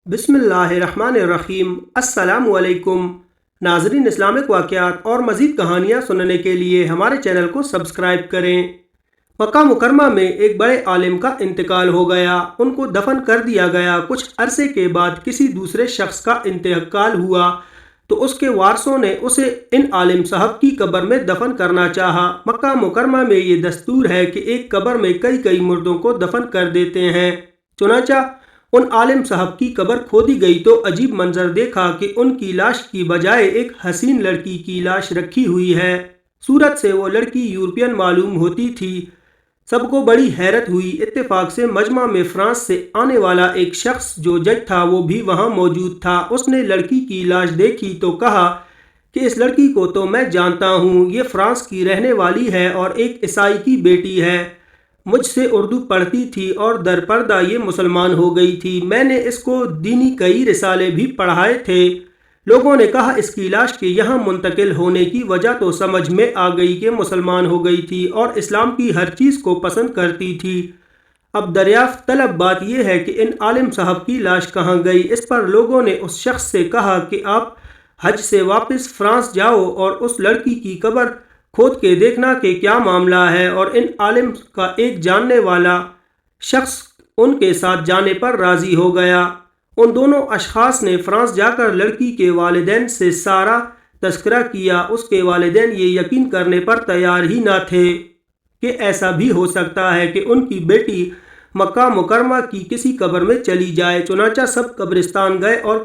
बिस्मिल्लाहिर्रहमानिर्रहीम। अस्सलामु अलैकुम नाजरीन, इस्लामिक वाक़यात और मज़ीद कहानियाँ सुनने के लिए हमारे चैनल को सब्सक्राइब करें। मक्का मुकरमा में एक बड़े आलिम का इंतकाल हो गया, उनको दफन कर दिया गया। कुछ अरसे के बाद किसी दूसरे शख्स का इंतकाल हुआ तो उसके वारसों ने उसे इन आलिम साहब की कब्र में दफन करना चाहा। मक्का मुकरमा में ये दस्तूर है कि एक कब्र में कई कई मुर्दों को दफन कर देते हैं। चुनांचा उन आलिम साहब की कब्र खोदी गई तो अजीब मंजर देखा कि उनकी लाश की बजाय एक हसीन लड़की की लाश रखी हुई है। सूरत से वो लड़की यूरोपियन मालूम होती थी। सबको बड़ी हैरत हुई। इत्तेफाक से मजमा में फ्रांस से आने वाला एक शख्स जो जज था वो भी वहाँ मौजूद था। उसने लड़की की लाश देखी तो कहा कि इस लड़की को तो मैं जानता हूँ, ये फ्रांस की रहने वाली है और एक ईसाई की बेटी है। मुझसे उर्दू पढ़ती थी और दरपर्दा ये मुसलमान हो गई थी। मैंने इसको दीनी कई रिसाले भी पढ़ाए थे। लोगों ने कहा इसकी लाश के यहाँ मुंतकिल होने की वजह तो समझ में आ गई कि मुसलमान हो गई थी और इस्लाम की हर चीज़ को पसंद करती थी। अब दरियाफ्त तलब बात यह है कि इन आलिम साहब की लाश कहाँ गई। इस पर लोगों ने उस शख्स से कहा कि आप हज से वापस फ्रांस जाओ और उस लड़की की कब्र खोद के देखना कि क्या मामला है। और इन आलिम का एक जानने वाला शख्स उनके साथ जाने पर राज़ी हो गया। उन दोनों अशखास ने फ्रांस जाकर लड़की के वालिदैन से सारा तस्करा किया। उसके वालिदैन ये यकीन करने पर तैयार ही न थे कि ऐसा भी हो सकता है कि उनकी बेटी मक्का मुकरमा की किसी कब्र में चली जाए। चुनांचा सब कब्रिस्तान गए और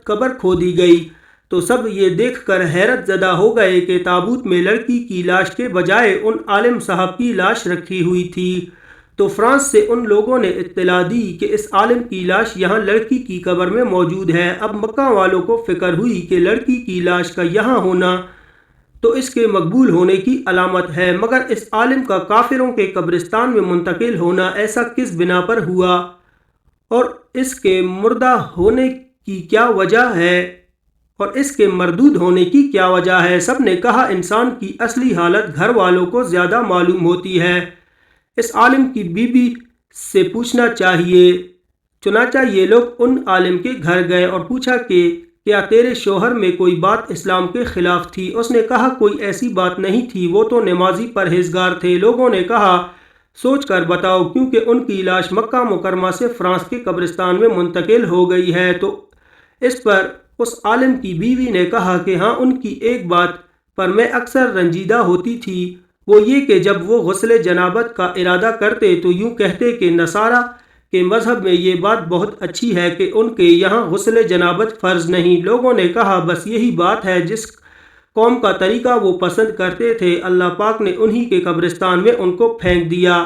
कब्र खोदी गई तो सब ये देखकर हैरत ज़दा हो गए कि ताबूत में लड़की की लाश के बजाय उन आलिम साहब की लाश रखी हुई थी। तो फ्रांस से उन लोगों ने इत्तला दी कि इस आलिम की लाश यहाँ लड़की की कब्र में मौजूद है। अब मक्का वालों को फिक्र हुई कि लड़की की लाश का यहाँ होना तो इसके मकबूल होने की अलामत है, मगर इस आलिम का काफिरों के कब्रिस्तान में मुंतकिल होना ऐसा किस बिना पर हुआ और इसके मुर्दा होने की क्या वजह है और इसके मरदूद होने की क्या वजह है। सब ने कहा इंसान की असली हालत घर वालों को ज़्यादा मालूम होती है, इस आलिम की बीबी से पूछना चाहिए। चुनांचा ये लोग उन आलिम के घर गए और पूछा कि क्या तेरे शोहर में कोई बात इस्लाम के खिलाफ थी। उसने कहा कोई ऐसी बात नहीं थी, वो तो नमाजी परहेजगार थे। लोगों ने कहा सोच कर बताओ, क्योंकि उनकी लाश मक्का मुकरमा से फ्रांस के कब्रिस्तान में मुंतकिल हो गई है। तो इस पर उस आलिम की बीवी ने कहा कि हाँ, उनकी एक बात पर मैं अक्सर रंजीदा होती थी, वो ये कि जब वो गुस्ल जनाबत का इरादा करते तो यूँ कहते कि नसारा के मज़हब में ये बात बहुत अच्छी है कि उनके यहाँ गुस्ल जनाबत फ़र्ज़ नहीं। लोगों ने कहा बस यही बात है जिस कौम का तरीका वो पसंद करते थे, अल्लाह पाक ने उन्हीं के कब्रिस्तान में उनको फेंक दिया।